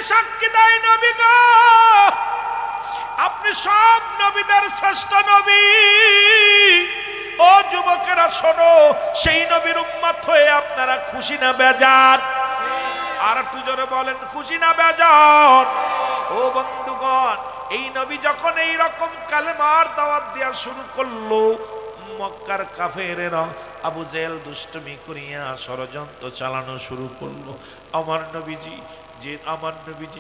সাক্ষী দেয় নবী গো আপনি সব নবীদের শ্রেষ্ঠ নবী। ও যুবকেরা শোনো, সেই নবীর উম্মত হয়ে আপনারা খুশি না বেজার? আর একটু জোরে বলেন, খুশি না বেজার? ও বন্ধুগণ, এই নবী যখন এই রকম কালেমার দাওয়াত দেওয়া শুরু করলো, মক্কার কাফেরেরা আবু জেহেল দুষ্টুমি করিয়া ষড়যন্ত্র চালানো শুরু করলো। আমার নবীজি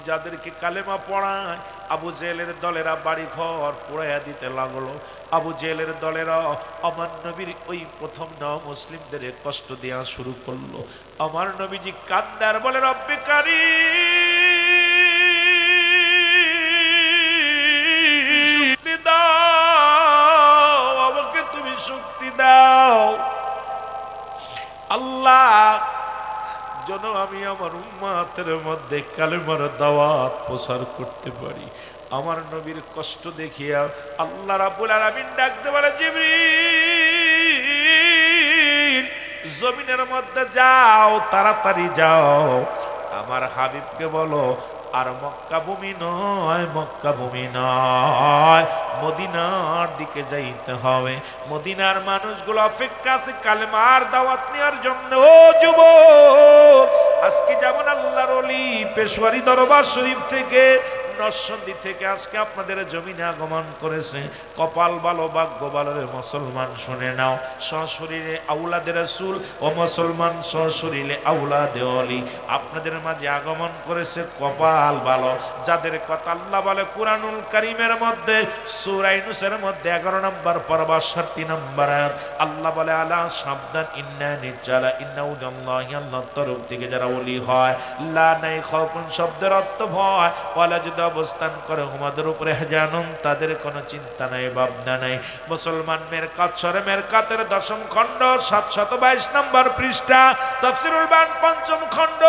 যাদেরকে কালেমা পড়ায়, আবু জেহেলের দলেরা বাড়ি ঘর পোড়াইয়া দিতে লাগলো। আবু জেহেলের দলেরা আমার নবীর ওই প্রথম মুসলিমদের কষ্ট দেওয়া শুরু করলো। আমার নবীজি কান্দার বলে, রব্বে কারীম দাও, আমাকে তুমি শক্তি দাও আল্লাহ, যেন আমি আমার উম্মতের মধ্যে কালেমার দাওয়াত প্রচার করতে পারি। আমার নবীর কষ্ট দেখিয়া আল্লাহ রাব্বুল আলামিন ডাকতে বলে, জিবরিল জমিনের মধ্যে যাও, তাড়াতাড়ি যাও, আমার হাবিবকে বলো আর মক্কা ভূমি নয়, মদিনার দিকে যাইতে হবে। মদিনার মানুষগুলো অপেক্ষা আছে কালেমার দাওয়াত নেওয়ার জন্য। ও যুবক, আজকে যেমন আল্লাহর ওলি পেশোয়ারি দরবার শরীফ থেকে, নরসিংদী থেকে আজকে আপনাদের জমিনে আগমন করেছে, কপাল ভালো ভাগ্য ভালো রে মুসলমান, শুনে নাও, সশরীরে আউলাদে রাসূল ও মুসলমান সশরীরে আউলাদে ওলি আপনাদের মাঝে আগমন করেছে, কপাল ভালো। যাদের কথা আল্লাহ বলে কুরআনুল কারীমের মধ্যে সূরা ইউনূসের মধ্যে 11 নম্বর পড়বা 60 নম্বর আয়াত, আল্লাহ বলে, আলা সাবধান, ইন্না নিজালা ইন্নাউল্লাহি, আল্লাহর তরফ থেকে যারা ওলি হয়, লা নাই খাউফুন শব্দের অর্থ ভয়, ওয়ালা যদি অবস্থান করে আমাদের উপরে জানুন, তাদের কোনো চিন্তা নাই ভাবনা নাই। মুসলমান মেরকাত সরে মেরকাতের 10ম খণ্ড 722 নম্বর পৃষ্ঠা, তাফসীরুল বায়ান 5ম খণ্ড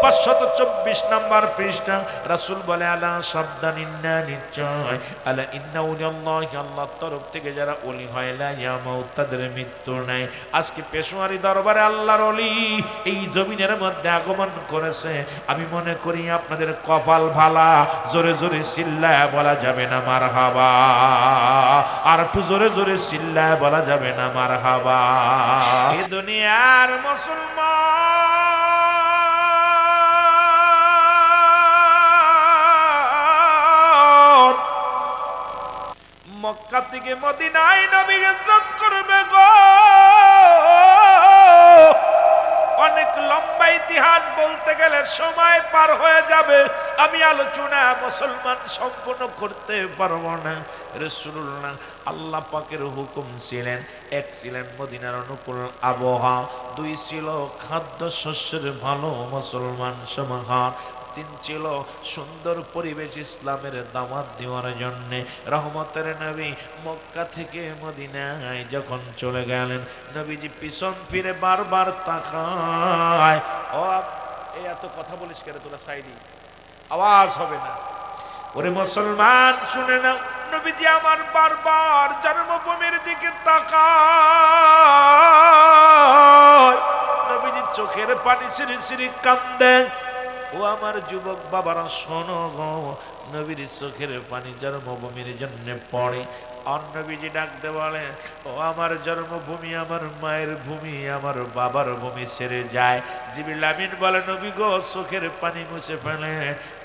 524 নম্বর পৃষ্ঠা, রাসূল বলে, আলা সাবধান, ইন্না নিশ্চয়, আলা ইন্নাউল্লাহি, আল্লাহর তরফ থেকে যারা ওলি হয়, লা ইয়ামাউত, তাদের মৃত্যু নাই। আজকে পেশোয়ারি দরবারে আল্লাহর ওলি এই জমিনের মধ্যে আগমন করেছে। আমি মনে করি আপনাদের কপাল ভালা। জোরে জোরে চিল্লায় বলা যাবে না মারহাবা? আর একটু জোরে জোরে চিল্লায় বলা যাবে না মারহাবা? এই দুনিয়ার মুসলমান মক্কা থেকে মদিনায় নবী হিজরত করবে গো, অনেক লম্বা ইতিহাস বলতে গেলে সময় পার হয়ে যাবে, আমি আলোচনা মুসলমান সম্পূর্ণ করতে পারবো না। রাসূলুল্লাহ আল্লাহ পাকের হুকুম ছিলেন, এক ছিলেন মদিনার অনুকূল আবহাওয়া, 2 ছিল খাদ্য শস্যের ভালো মুসলমান সমাহার, 3 ছিল সুন্দর পরিবেশ ইসলামের দাওয়াত দেওয়ার জন্যে। রহমতের নবী মক্কা থেকে মদিনায় যখন চলে গেলেন, নবীজি পিছন ফিরে বারবার তাকায়। ও এই এত কথা বলিস কেন তোরা, সাইডি আওয়াজ হবে না। ওরে মুসলমান শুনে নাও, নবীজি আমার বারবার জন্মভূমির দিকে তাকায়, নবীজি চোখের পানি সিরি সিরি কান্দে। ও আমার যুবক বাবারা শোনো গো, নবীর চোখের পানি জন্মভূমির জন্য পড়ে। আর নবীজি ডাকতে বলে, ও আমার জন্মভূমি, আমার মায়ের ভূমি, আমার বাবার ভূমি ছেড়ে যায়। জিবরিল আমিন বলে, নবী গো চোখের পানি মুছে ফেলে,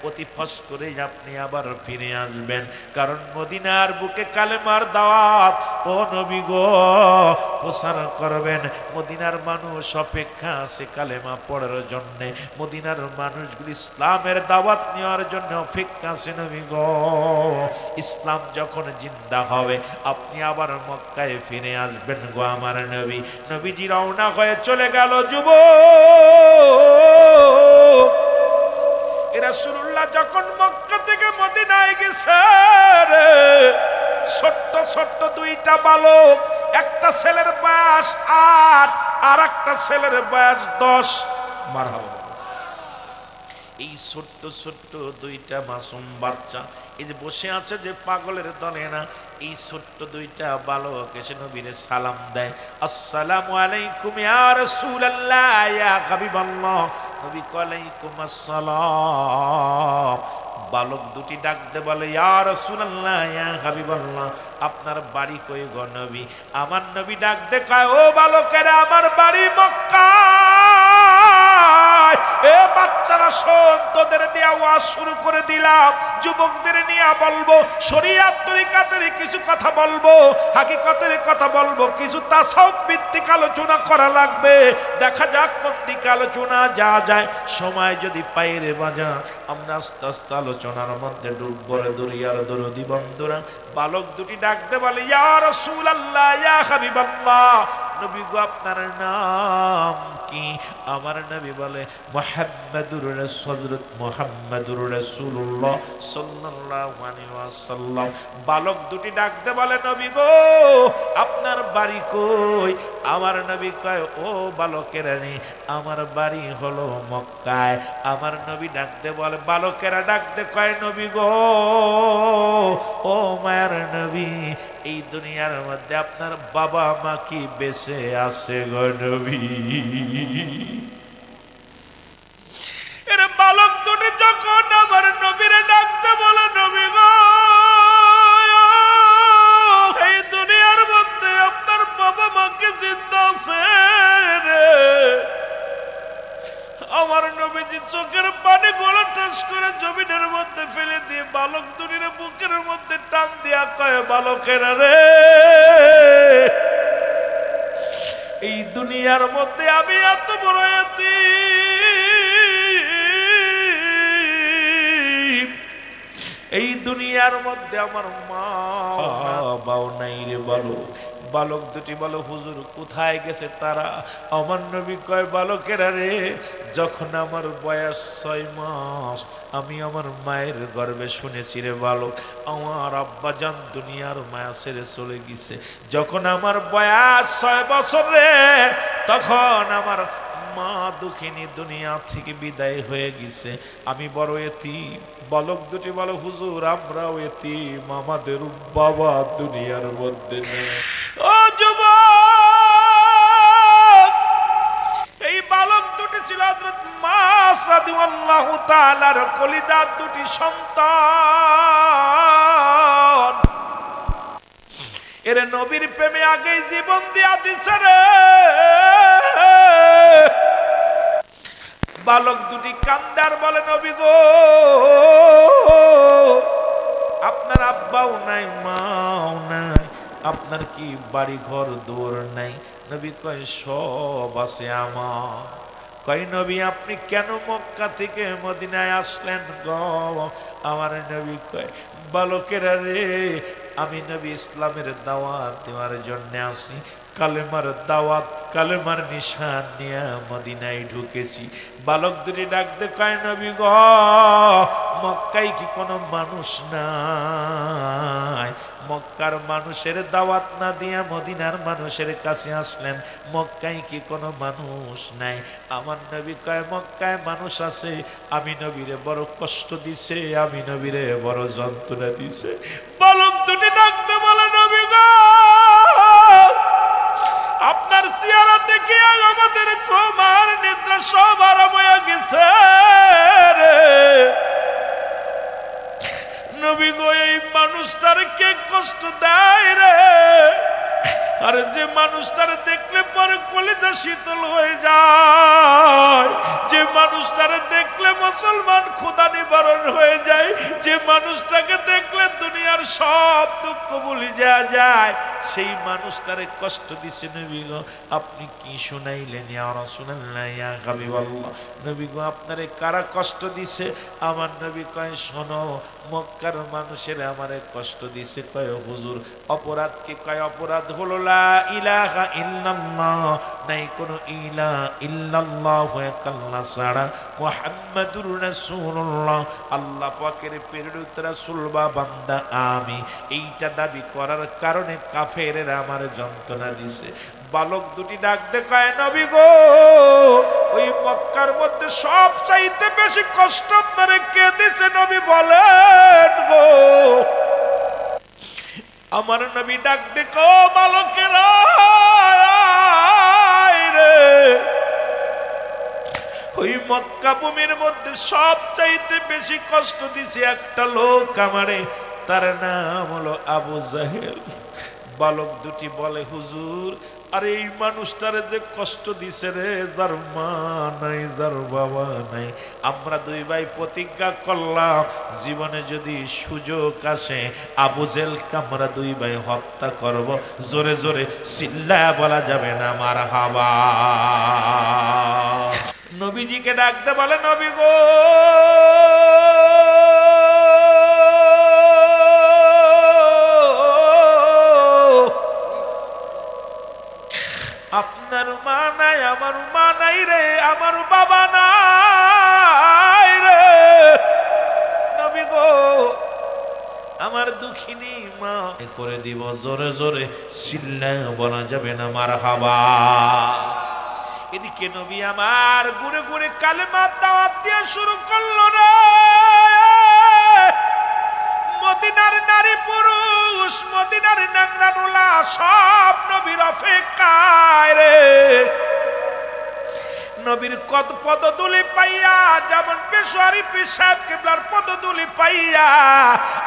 অতি ফস করে আপনি আবার ফিরে আসবেন, কারণ মদিনার বুকে কালেমার দাওয়াত ও নবী গো প্রচার করবেন। মদিনার মানুষ অপেক্ষা আছে কালেমা পড়ার জন্য, মদিনার মানুষগুলি ইসলামের দাওয়াত নেওয়ার জন্য অপেক্ষা আছে নবী গো। ইসলাম যখন জিন্দা হবে, আপনি আবার মক্কায় ফিরে আসবেন গো আমার নবী। নবীজি রওনা হয়ে চলে গেল। যুবক, রাসূলুল্লাহ যখন মক্কা থেকে মদিনায় গেছে, ছোট্ট ছোট্ট 2টা বালক, একটা ছেলের বয়স 8 আর একটা ছেলের বয়স 10। মারহাবা। এই ছোট্ট ছোট্ট 2টা মাসুম বাচ্চা এই যে বসে আছে, যে পাগলের দলে না, এই ছোট্ট 2টা বালক এসে নবীরে সালাম দেয়, আসসালামু আলাইকুম ইয়া রাসূলুল্লাহ, ইয়া হাবিবাল্লাহ, নবী আলাইকুম আসসালাম। বালক দুটি ডাক দে বলে, ইয়া রাসূলুল্লাহ, ইয়া হাবিবাল্লাহ, আপনার বাড়ি কই গো নবী? আমার নবী ডাক দে কয়, ও বালকেরা, আমার বাড়ি মক্কা। এ বাচ্চারা শোন, তোদের দিয়ে ওয়াজ শুরু করে দিলাম। যুবকদের নিয়ে বলবো, শরিয়াত তরিকাতের কিছু কথা বলবো, হাকিকতের কথা বলবো, কিছু তাসাউফ ভিত্তিক আলোচনা করা লাগবে। দেখা যাক কোন দিকে আলোচনা যা যায়। সময় যদি পাই রে বাজা, আমরা আস্তে আস্তে আলোচনার মধ্যে ডুব পড়ে। দুনিয়ার দরদি বন্ধুরা, বালক দুটি ডাকতে বলে, ইয়া রাসূলুল্লাহ, ইয়া হাবিবাল্লাহ, নবী গো আপনার নাম কি? আমার নবী বলে, মুহাম্মাদুর রাসূলুল্লাহ, মুহাম্মাদুর রাসূলুল্লাহ সাল্লাল্লাহু আলাইহি ওয়াসাল্লাম। বালক দুটি ডাকতে বলে, নবী গো আপনার বাড়ি কই? আমার নবী কয়, ও বালকেরা রে, আমার বাড়ি হলো মক্কায়। আমার নবী ডাকতে বলে, বালকেরা ডাকতে কয়, নবী গো, ও মায়ের নবী, এই দুনিয়ার মধ্যে আপনার বাবা মা কি বেঁচে আছে গো নবী? এর বালক দুটি যখন আমার নবীরে ডাকতে বলে, নবী গো, এই দুনিয়ার মধ্যে আপনার বাবা মা কি জিন্দা আছে রে? আমার নবীজি চোখের পানি গোলা টাস করে জমিনের মধ্যে ফেলে দিয়ে বালক দুটির বুকের মধ্যে টান দিয়া কয়, বালকেরা রে, এই দুনিয়ার মধ্যে আমি এত বড় এতিম, এই দুনিয়ার মধ্যে আমার মা বাবাও নাই রে বালক। বালক দুটি বলো, হুজুর কোথায় গেছে তারা? আমার নবী কয়, বালকেরা রে, যখন আমার বয়স 6 মাস, আমি আমার মায়ের গর্ভে শুনেছি রে বালক, আমার আব্বা জান দুনিয়ার মায়া ছেড়ে চলে গেছে। যখন আমার বয়স 6 বছর রে, তখন আমার মা দুঃখিনী দুনিয়া থেকে বিদায় হয়ে গেছে, আমি বড় এতিম। বালক দুটি বলো, হুজুর আমরাও এতিম, আমাদের বাবা দুনিয়ার মধ্যে নেই। ও যুবক, এই বালক দুটি ছিল হযরত মাস রাদিয়াল্লাহু তাআলার কলিজার দুটি সন্তান। এর নবীর প্রেমে আগেই জীবন দিয়া দিছে রে। বালক দুটি কান্দার বলে, নবী গো, আপনার আব্বাও নাই, মাও নাই, আপনার কি বাড়ি ঘর দুয়ার নাই? নবী কয়, সব আছে আমার। কয়, নবী আপনি কেন মক্কা থেকে মদিনায় আসলেন গো? আমার নবী কয়, বালকেরা রে, আমি নবী ইসলামের দাওয়াত দেওয়ার জন্য আসি। কালেমার দাওয়াত, কালেমার নিশান নিয়ে মদিনায় ঢুকেছি। বালক দুটি ডাকতে কয়, নবী গো, মক্কায় কি কোনো মানুষ নাই? মক্কার মানুষের দাওয়াত না দিয়া মদিনার মানুষের কাছে আসলেন, মক্কায় কি কোনো মানুষ নাই? আমার নবী কয়, মক্কায় মানুষ আছে, আমি নবীরে বড় কষ্ট দিছে, আমি নবীরে বড় যন্ত্রণা দিছে। বালক দুটি ডাকতে বলে, নবী গো, আপনার চেহারা দেখে আমাদের ঘুম আর নিদ্রা সব আরাম হয়ে গেছে রে। নবী গো, এই মানুষটার কে কষ্ট দেয় রে? আর যে মানুষটার দেখলে পরে কলিজা শীতল হয়ে যায়, যে মানুষটার দেখলে মুসলমান ক্ষুধা নিবারণ হয়ে যায়, যে মানুষটাকে দেখলে দুনিয়ার সব দুঃখ ভুলে যাওয়া যায়, সেই মানুষটারে কষ্ট দিছে নবী গো। আপনি কি শুনাইলেন ইয়া রাসূলুল্লাহ, ইয়া হাবিবাল্লাহ? নবী গো, আপনারে কারা কষ্ট দিছে? আমার নবী কয়, শোনো, মক্কার মানুষের আমারে কষ্ট দিছে। কয়, হুজুর অপরাধ কি? কয়, অপরাধ হলো লা ইলাহা ইল্লাল্লাহ, নাই কোনো ইলাহা ইল্লাল্লাহ আল্লাহ ছাড়া, মুহাম্মাদুর রাসূলুল্লাহ আল্লাহ পাকের প্রেরিত রাসূল বা বান্দা আমি, এইটা দাবি করার কারণে কাফেরেরা আমার যন্ত্রণা দিছে। বালক দুটি ডাকতে কয়, নবী গো, ওই মক্কার মধ্যে সব চাইতে বেশি কষ্ট আপনারে কে দিছে নবী বলেন গো? আমার নবী ডাক দেখো, বালকেরা রে, ওই মক্কা ভূমির মধ্যে সবচাইতে বেশি কষ্ট দিছে একটা লোক আমারে, তার নাম হলো আবু জাহেল। বালক দুটি বলে, হুজুর, আরে এই মানুষটারে যে কষ্ট দিছে রে, যার মা নাই, যার বাবা নাই। আমরা দুই ভাই প্রতিজ্ঞা করলাম, জীবনে যদি সুযোগ আসে আবু জেলকে আমরা দুই ভাই হত্যা করব। জোরে জোরে চিল্লায়া বলা যাবে না মারহাবা। নবীজিকে ডাকতে বলে, নবী গো, আপনার মা নাই, আমার মা নাই রে, আমার বাবা নাই রে, নবী গো, আমার দুঃখিনী মা করে দিব। জোরে জোরে চিল্লায়া বলা যাবে না মারহাবা। এদিকে নবী আমার ঘুরে ঘুরে কালেমার দাওয়াত দিয়ে শুরু করলো রে। মদিনার নারী পুরুষ, মদিনার নাংরানুলা সব নবীর অপেক্ষায় রে। নবীর কত পদধূলি পাইয়া, যেমন পেশোয়ারি পীর সাহেব কিবলার পদধূলি পাইয়া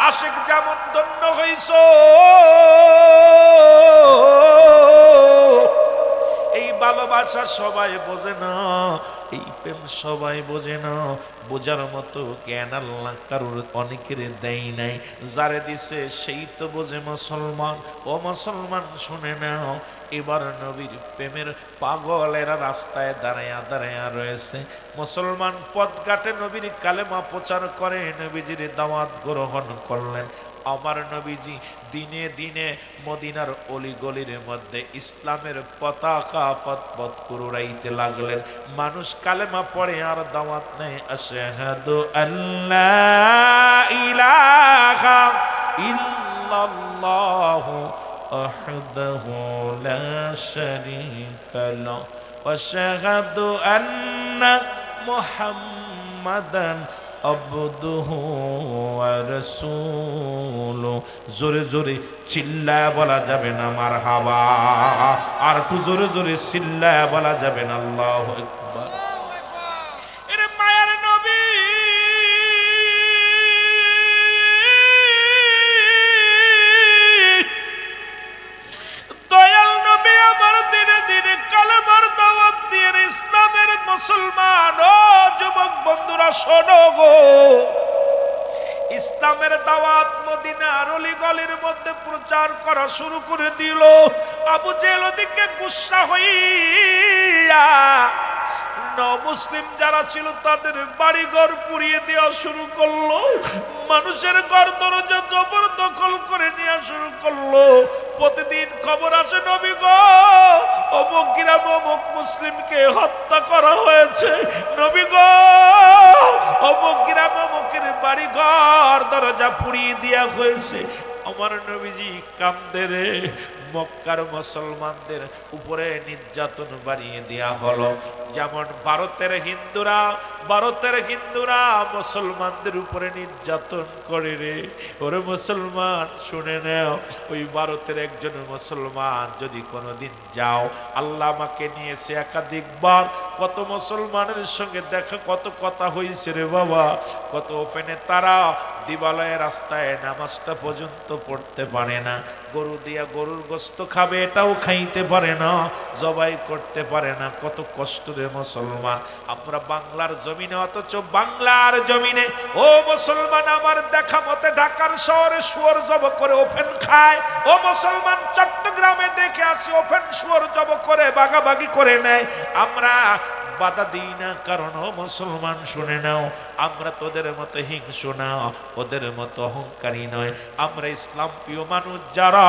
আশিক যেমন ধন্য হইছ, এই ভালোবাসা সবাই বোঝে না, এই প্রেম সবাই বোঝে না। বোঝার মতো জ্ঞান আল্লাহ কারোর অনেকের দেয় নাই, যারে দিছে সেই তো বোঝে মুসলমান। ও মুসলমান শুনে নাও, এবার নবীর প্রেমের পাগলেরা রাস্তায় দাঁড়ায়া দাঁড়ায়া রয়েছে। মুসলমান পথঘাটে নবীর কালেমা প্রচার করে, নবীজির দাওয়াত গ্রহণ করলেন। আমার নবীজি দিনে দিনে মদিনার অলিগলির মধ্যে ইসলামের পতাকা ফতপত কুড়াইতে লাগলেন। মানুষ কালেমা পড়ে আর দাওয়াত নেয়, আশহাদু আল্লা ইলাহা ইল্লাল্লাহু ওয়াহদাহু লা শারীকা লাহু ওয়া আশহাদু আন্না মুহাম্মাদান আবদুহু ওয়া রাসূলুহু। জোরে জোরে চিল্লায়া বলা যাবে না মারহাবা। আর একটু জোরে জোরে চিল্লায়া বলা যাবে না আল্লাহু আকবার। এরে মায়ার নবী, দয়াল নবী আমার দিনে দিনে কালেমার দাওয়াত দিয়ে ইসলামের মুসলমান ও যুবক বন্ধুরা শোনো গো, ইসলামের দাওয়াত মদিনার অলিগলির মধ্যে প্রচার করা শুরু করে দিল। আবু জেহেল ওদিকে গুসা হইয়া মুসলিম যারা ছিল তাদের বাড়ি ঘর পুড়িয়ে দেওয়া শুরু করলো, মানুষের ঘর দরজা জবরদখল করে নেওয়া শুরু করলো। প্রতিদিন খবর আসে, নবী গো, অমুক গ্রাম অমুক মুসলিমকে হত্যা করা হয়েছে, নবী গো, অমুক গ্রাম অমুকের বাড়ি ঘর দরজা পুড়িয়ে দেওয়া হয়েছে। আমার নবীজি কান্দে রে, মক্কার মুসলমানদের উপরে নির্যাতন বাড়িয়ে দেয়া হলো। যেমন ভারতের হিন্দুরা মুসলমানদের উপরে নির্যাতন করে রে। ওরে মুসলমান শুনে নাও, ওই ভারতের একজন মুসলমান যদি কোনোদিন যাও, আল্লাহ আমাকে নিয়েছে একাধিকবার, কত মুসলমানের সঙ্গে দেখা, কত কথা হয়েছে রে বাবা। কত ওপেনে তারা দিবালয়ে রাস্তায় নামাজটা পর্যন্ত পড়তে পারে না, গরু দিয়া গরুর গোস্ত খাবে এটাও খাইতে পারে না, জবাই করতে পারে না। কত কষ্ট রে মুসলমান। আমরা বাংলার জমিনে, অথচ বাংলার জমিনে ও মুসলমান আমার দেখা মতে ঢাকার শহরে শুয়োর জব করে ওপেন খায়। ও মুসলমান চট্টগ্রামে দেখে আসি ওপেন শুয়োর জব করে ভাগাভাগি করে নেয়। আমরা বাধা দিই না, কারণ ও মুসলমান শুনে নাও, আমরা তোদের মতো হিংসু না, ওদের মতো অহংকারী নয়। আমরা ইসলাম প্রিয় মানুষ যারা,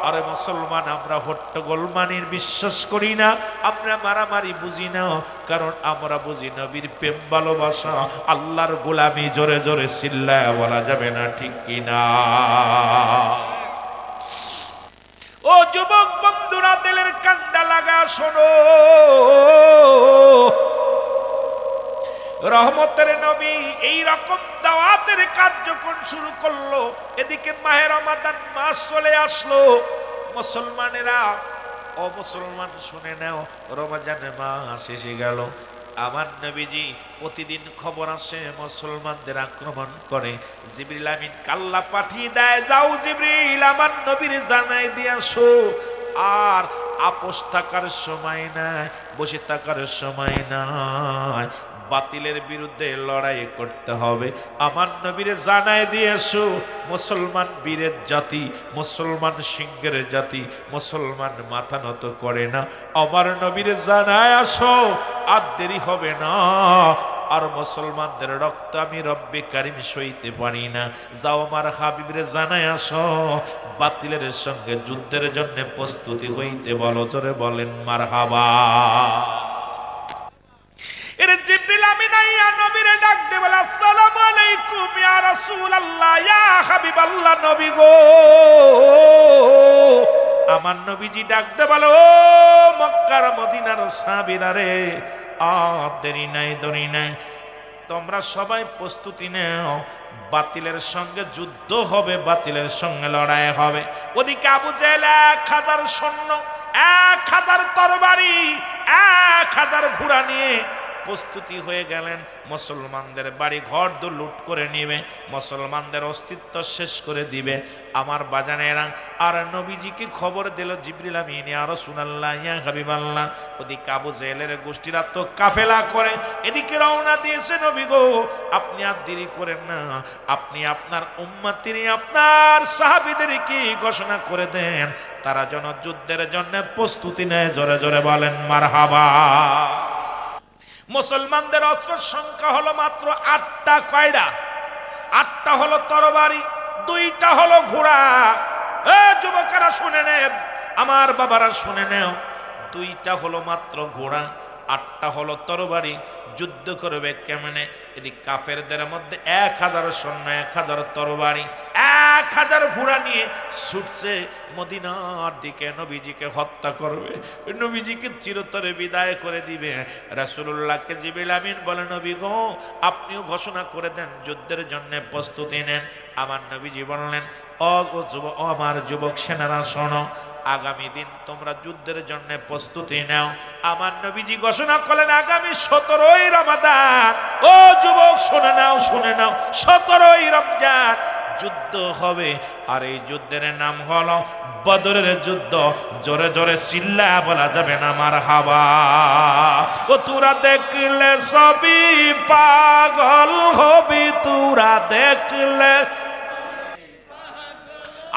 আরে মুসলমান আমরা হট্টগোল মানির বিশ্বাস করি না, আমরা মারামারি বুঝি না, কারণ আমরা বুঝি নবীর প্রেম ভালোবাসা, আল্লাহর গোলামি। জোরে জোরে চিল্লায়া বলা যাবে না ঠিক কিনা? ও যুবক বন্ধুরা, দিলের কান্ডা লাগা শোনো, রহমতের নবী এই রকম দাওয়াতের কার্যক্রম শুরু করলো। এদিকে মাহে রমাদান মাস চলে আসলো। মুসলমানেরা, ও মুসলমান শুনে নাও, রমজানের মাস এসে গেল। আমার নবীজি প্রতিদিন খবর আসে মুসলমানদের আক্রমণ করে, জিবরিল আমিন কাল্লা পাঠিয়ে দেয়, যাও জিবরিল আমার নবীর জানাই দিয়ে আসো। আর আপোষ থাকার সময় নাই, বসে থাকার সময় নাই, বাতিলের বিরুদ্ধে লড়াই করতে হবে। আমার নবীরে জানাই দিয়েছো মুসলমান বীরের জাতি, মুসলমান সিংহের জাতি, মুসলমান মাথা নত করে না। আমার নবীরে জানায় আসো, আর দেরি হবে না। আর মুসলমানদের রক্ত আমি রব্বে কারিম সইতে পারি না। যাও আমার হাবিবরে জানায় আসো, বাতিলের সঙ্গে যুদ্ধের জন্য প্রস্তুতি হইতে বলো। জোরে বলেন মারহাবা। এর জিবরিল আমিন আইয়া নবীরে ডাক দে, বলে আসসালামু আলাইকুম ইয়া রাসূলুল্লাহ, ইয়া হাবিবাল্লাহ, নবী গো। আমার নবীজি ডাক দে বলে, ও মক্কার মদিনার সাহাবীরা রে, আর দেরি নাই দেরি নাই, তোমরা সবাই প্রস্তুতি নাও, বাতিলের সঙ্গে যুদ্ধ হবে, বাতিলের সঙ্গে লড়াই হবে। ওদিকে আবু জেহেল 1000 সৈন্য, 1000 তরবারি, 1000 ঘোড়া নিয়ে প্রস্তুতি হয়ে গেলেন। মুসলমানদের বাড়ি ঘর লুট করে নিবে, মুসলমানদের অস্তিত্ব শেষ করে দিবে। আমার বাজানেরা আর নবীজিকে খবর দিল জিবরিল আমিন, ইয়া রাসূলুল্লাহ, ইয়া হাবিবাল্লাহ। ওদিকে আবু জেহেলের গোষ্ঠীরা তো কাফেলা করে এদিকে রওনা দিয়েছে। নবী গো, আপনি আর দেরি করেন না, আপনি আপনার উম্মতের, আপনার সাহাবীদেরকে ঘোষণা করে দেন, তারা যেন যুদ্ধের জন্য প্রস্তুতি নেয়। জোরে জোরে বলেন মারহাবা। মুসলমানদের অস্ত্রের সংখ্যা হলো মাত্র 8টা। কয়টা? 8টা হলো তরবারি, 2টা হলো ঘোড়া। যুবকেরা শুনে নে, আমার বাবারা শুনে নেও, 2টা হলো মাত্র ঘোড়া, 8টা হলো তরবারি। যুদ্ধ করবে কেমনে? এদিক কাফেরদের মধ্যে 1000 সৈন্য, 1000 তরবারি, 1000 ঘোড়া নিয়ে ছুটছে মদিনার দিকে, নবীজিকে হত্যা করবে, নবীজিকে চিরতরে বিদায় করে দিবে। রাসূলুল্লাহকে জিবরিল আমিন বলে, নবী গো, আপনিও ঘোষণা করে দেন, যুদ্ধের জন্য প্রস্তুতি নেন। আমার নবীজি বললেন, ও আমার যুবক সেনারা শোনো, আগামী দিন তোমরা যুদ্ধের জন্য প্রস্তুতি নাও। আমার নবীজি ঘোষণা করলেন, আগামী 17ই রমাদান, ও যুবক শুনে নাও, শুনে নাও, 17ই রমজান যুদ্ধ হবে। আর এই যুদ্ধের নাম হলো বদরের যুদ্ধ। জোরে জোরে চিল্লা বলা যাবে না মারহাবা। ও তোরা দেখলে সবই পাগল হবি, তোরা দেখলে,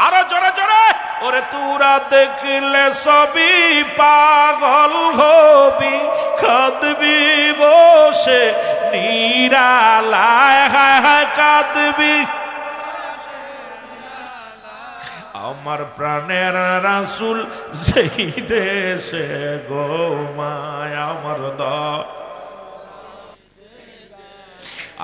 আরো জোরে জোরে, ওরে তোরা দেখলে সবই পাগল হবি, কাঁদবি বসে নিরালায়, হায় হায় কাঁদবি। আমার প্রাণের রাসূল যেই দেশে গোমায়, আমার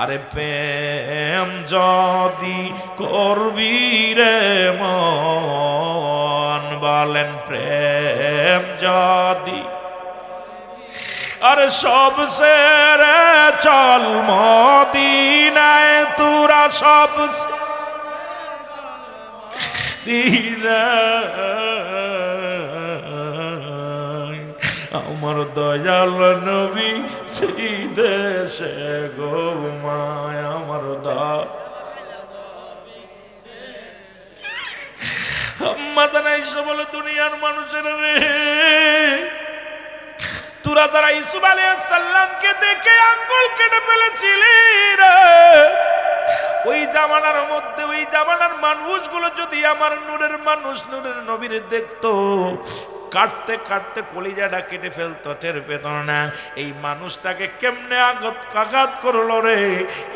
আরে প্রেম যদি করবি রে মন, বলেন প্রেম যদি, আরে সব সেরে চল মদিনায়, তোরা সব আমার দয়াল নবী সেই দেশে গোমায়, আমার দাইসা বলে, দুনিয়ার মানুষের রে, তোরা যারা ইউসুফ আলাইহিস সালামকে দেখে আঙ্গুল কেটে ফেলেছিলি রে, ওই জামানার মধ্যে, ওই জামানার মানুষগুলো যদি আমার নূরের মানুষ, নূরের নবীরে দেখতো, কাটতে কাটতে কলিজাটা কেটে ফেলতো, টের পেত না। এই মানুষটাকে কেমনে আঘাত করলো রে,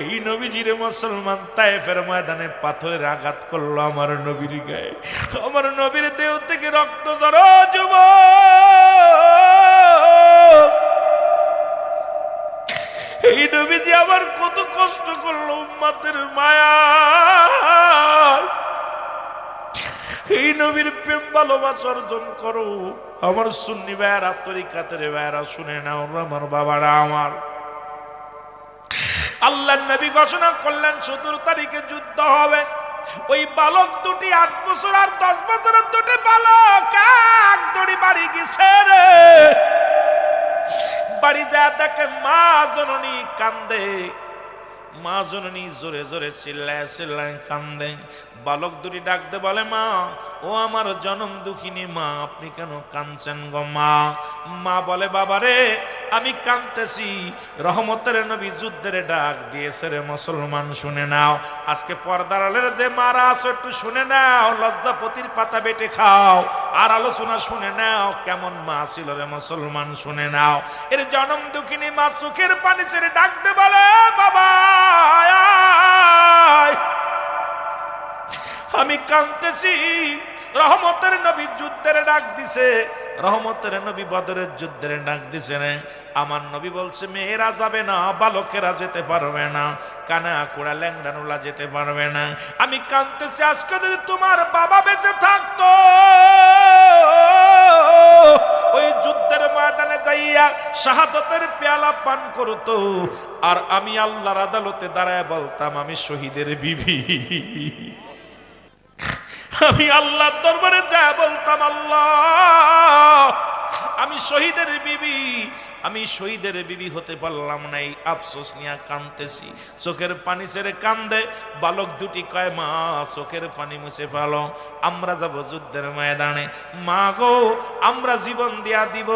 এই নবীজির মুসলমান তায়েফের ময়দানে পাথরের আঘাত করলো আমার নবীর গায়ে, আমার নবীর দেহ থেকে রক্ত ঝরো। যুবক, এই নবীজি আমার কত কষ্ট করলো উম্মতের মায়া, এই নবীর প্রেম ভালোবাসা অর্জন করো। আমার সুন্নি ভাইয়েরা, তরিকাতের ভাইয়েরা শুনে নাও, আমার বাবারা আমার, আল্লাহর নবী ঘোষণা করলেন 17 তারিখে যুদ্ধ হবে। ওই বালক দুটি 8 বছর আর 10 বছরের দুটি বালক এক দড়ি বাড়ি গেছে রে, বাড়ি যা দেখে মা জননী কান্দে, মা জননী জোরে জোরে চিল্লায় চিল্লায় কান্দে। বালক দুটি ডাকতে বলে, মা, ও আমার জনম দুঃখিনী মা, আপনি কেন কাঁদছেন গো মা? মা বলে, বাবারে, আমি কাঁদতেছি, রহমতের নবী যুদ্ধের ডাক দিয়েছে রে মুসলমান, শুনে নাও। আজকে পর্দার আড়ালের যে মারা আছো একটু শুনে নাও, লজ্জাপতির পাতা বেটে খাও, আর আলোচনা শুনে নাও কেমন মা ছিল রে মুসলমান, শুনে নাও। এর জনম দুঃখিনী মা চোখের পানি ছেড়ে ডাকতে বলে, বাবা আমি কাঁদতেছি, রহমতের নবী যুদ্ধের ডাক দিছে, রহমতের নবী বদরের যুদ্ধের ডাক দিছে রে। আমার নবী বলছে মেয়েরা যাবে না, বালকেরা যেতে পারবে না, কানা কোড়া ল্যাংড়ানুলা যেতে পারবে না। আমি কাঁদতেছি, আজকে যদি তোমার বাবা বেঁচে থাকতো, ওই যুদ্ধের ময়দানে যাইয়া শাহাদতের পেয়ালা পান করতো, আর আমি আল্লাহর আদালতে দাঁড়ায় বলতাম আমি শহীদের বিবি। আমি আল্লাহর দরবারে যা বলতাম, আল্লাহ আমি শহীদের বিবি, আমি শহীদের বিবি হতে পারলাম না, এই আফসোস নিয়ে কাঁদতেছি। চোখের পানি ছেড়ে কান্দে। বালক দুটি কয়, মা চোখের পানি মুছে ফেলো, আমরা যাব যুদ্ধের ময়দানে। মা গো, আমরা জীবন দিয়া দিব,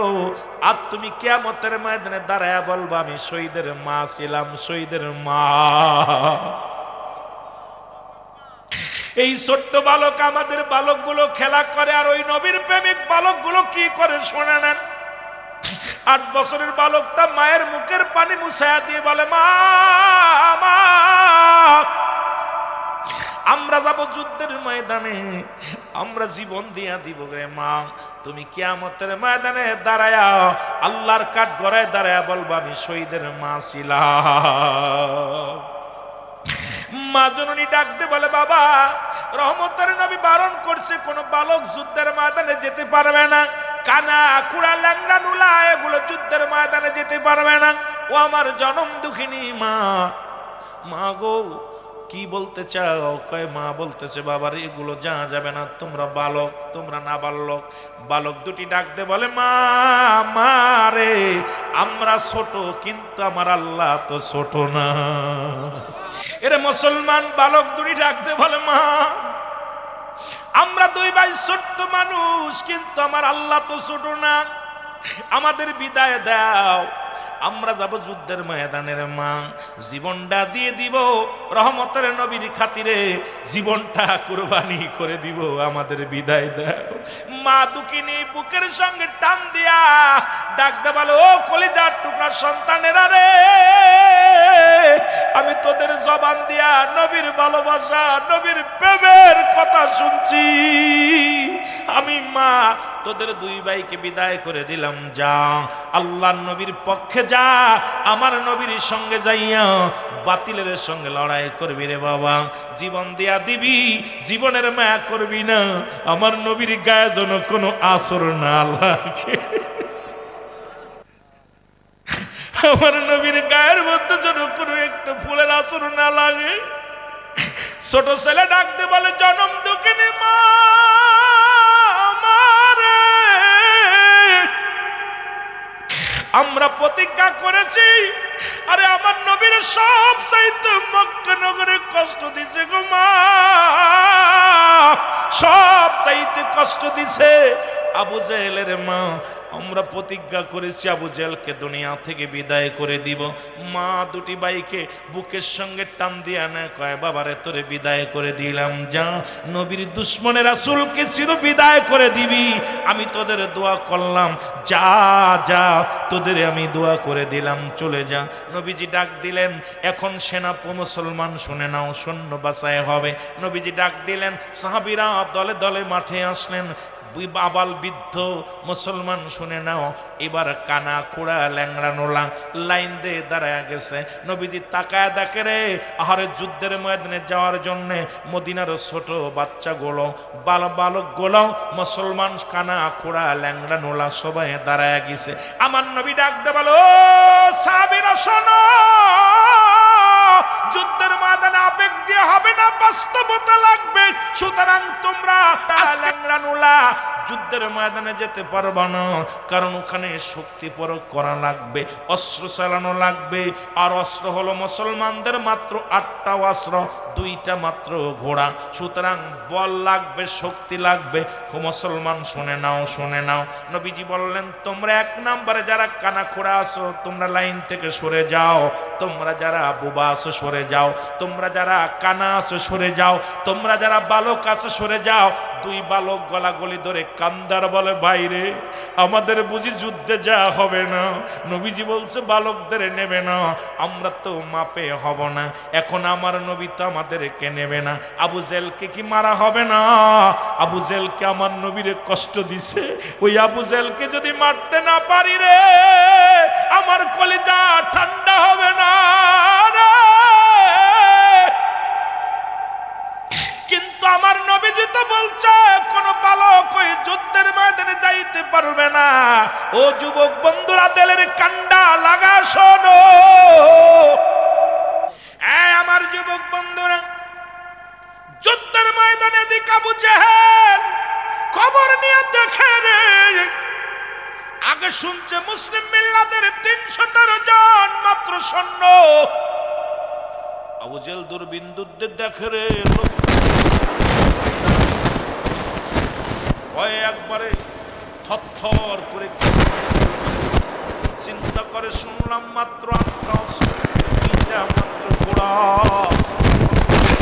আর তুমি কিয়ামতের ময়দানে দাঁড়ায়া বলবা আমি শহীদের মা ছিলাম, শহীদের মা। এই ছোট্ট বালক, আমাদের বালকগুলো খেলা করে, আর ওই নবীর প্রেমিক বালকগুলো কি করে শোনে নেন। 8 বছরের বালকটা মায়ের মুখের পানি মুছায়া দিয়ে বলে, মা, আমরা যাব যুদ্ধের ময়দানে, আমরা জীবন দিয়া দিব রে মা, তুমি কিয়ামতের ময়দানে দাঁড়ায়া আল্লাহর কাঠ গড়ায় দাঁড়ায়া বলবা আমি শহীদের মা ছিলাম। মা জননী ডাকতে বলে, বাবা, রহমতের নবী বারণ করছে কোন বালক যুদ্ধের ময়দানে যেতে পারবে না, কানা কুড়া ল্যাংড়া নুলা এগুলো যুদ্ধের ময়দানে যেতে পারবে না। ও আমার জনম দুঃখিনী মা। মা গো, কি বলতে চাও? কয় মা বলতেছে, বাবার এগুলো যা যাবে না, তোমরা বালক, তোমরা না বালক। বালক দুটি ডাকতে বলে, মা, মা রে, আমরা ছোট কিন্তু আমার আল্লাহ তো ছোট না। এরে মুসলমান, বালক দুটি ডাকতে বলে, মা, আমরা দুই ভাই ছোট্ট মানুষ, কিন্তু আমার আল্লাহ তো ছোট না, আমাদের বিদায় দাও, আমরা যাব যুদ্ধের ময়দানের মা, জীবনটা দিয়ে দিব, রহমতের নবীর খাতিরে জীবনটা কুরবানি করে দিব, আমাদের বিদায় দাও। মা দুঃখিনী বুকের সঙ্গে টান দিয়া ডাকতে বলো, ও কলিজার টুকরা সন্তানেরা রে, আমি তোদের জবান দিয়া নবীর ভালোবাসা, নবীর প্রেমের কথা শুনছি। আমি মা তোদের দুই ভাইকে বিদায় করে দিলাম, যা আল্লাহর নবীর পক্ষে যা, আমার নবীর সঙ্গে যাইয়া বাতিলের সঙ্গে লড়াই করবি রে বাবা, জীবন দিয়া দিবি, জীবনের মায়া করবি না, আমার নবীর গায়ে যেন কোনো আসর না লাগে, আমার নবীর গায়ের মধ্যে যেন কোনো একটা ফুলের আসর না লাগে। ছোট ছেলে ডাকতে বলে, জনম দুঃখিনী মা, আমরা প্রতিজ্ঞা করেছি, আরে আমার নবীর সব চাইতে মক্কা নগরে কষ্ট দিছে গো মা, সব চাইতে কষ্ট দিছে আবু জেহেলের মা। আমরা প্রতিজ্ঞা করেছি আবু জেহেলকে দুনিয়া থেকে বিদায় করে দিব। মা দুটি ভাইকে বুকের সঙ্গে টান দিয়া না কয়, বাবারে তোরে বিদায় করে দিলাম, যা নবীর দুশ্মনের রাসূলকে চির বিদায় করে দিবি, আমি তোদের দোয়া করলাম, যা যা তোদের আমি দোয়া করে দিলাম, চলে যা। নবীজি ডাক দিলেন, এখন সেনা মুসলমান শুনে নাও, সৈন্য বাঁচায় হবে। নবীজি ডাক দিলেন, সাহাবীরা দলে দলে মাঠে আসলেন, আবাল বৃদ্ধ মুসলমান শুনে নাও, এবার কানা খোড়া ল্যাংড়া নোলা লাইন দিয়ে দাঁড়ায় গেছে। নবীজি তাকায় দেখে রে, আহারে যুদ্ধের ময়দানে যাওয়ার জন্য মদিনার ছোট বাচ্চাগুলো, বালকগুলো, মুসলমান কানা খোড়া ল্যাংড়া নোলা সবাই দাঁড়ায় গেছে। আমার নবী ডাক দে বলো, সাহাবীরা শোনো, যুদ্ধের ময়দানে আবেগ দিয়ে হবে না, বাস্তবতা লাগবে, সুতরাং তোমরা ল্যাংড়া নোলা যুদ্ধের ময়দানে যেতে পারবা না, কারণ ওখানে শক্তি প্রয়োগ করা লাগবে, অস্ত্র চালানো লাগবে। আর অস্ত্র হলো মুসলমানদের মাত্র 8টা অস্ত্র, 2টা মাত্র ঘোড়া। সুতরাং বল লাগবে, শক্তি লাগবে। মুসলমান শুনে নাও, শুনে নাও। নবীজি বললেন, তোমরা 1 নম্বরে যারা কানা খোড়া আছো তোমরা লাইন থেকে সরে যাও, তোমরা যারা বোবা আছো সরে যাও, তোমরা যারা কানা আছো সরে যাও, তোমরা যারা বালক আছো সরে যাও। 2 বালক গলাগলি ধরে কান্দার বলে, বাইরে আমাদের বুঝি যুদ্ধে যাওয়া হবে না। নবীজি বলছে, বালকদের নেবে না, আমরা তো মাপে হব না। এখন আমার নবী তো আমাদেরকে নেবে না। আবু জেলকে কি মারা হবে না? আবু জেলকে আমার নবীরে কষ্ট দিছে, ওই আবু জেলকে যদি মারতে না পারি রে, আমার কলিজা ঠান্ডা হবে না রে। কিন্তু আমার নবীজি তো বলছে, কোন বালক ওই যুদ্ধের ময়দানে যাইতে পারবে না। ও যুবক বন্ধুরা, দিলের কান্ডা লাগা শোনো। আমার যুবক বন্ধুরা, যুদ্ধের ময়দানে দিকে আবু জেহেল খবর নিয়ে দেখে রে, আগে শুনছে মুসলিম মিল্লাতের 313 জন মাত্র সৈন্য। আবু জেহেল দূরবীনদের দেখে রে, ভয়ে একবারে থরথর করে চিন্তা করে, শুনলাম মাত্র 8টা মাত্র ঘোড়া,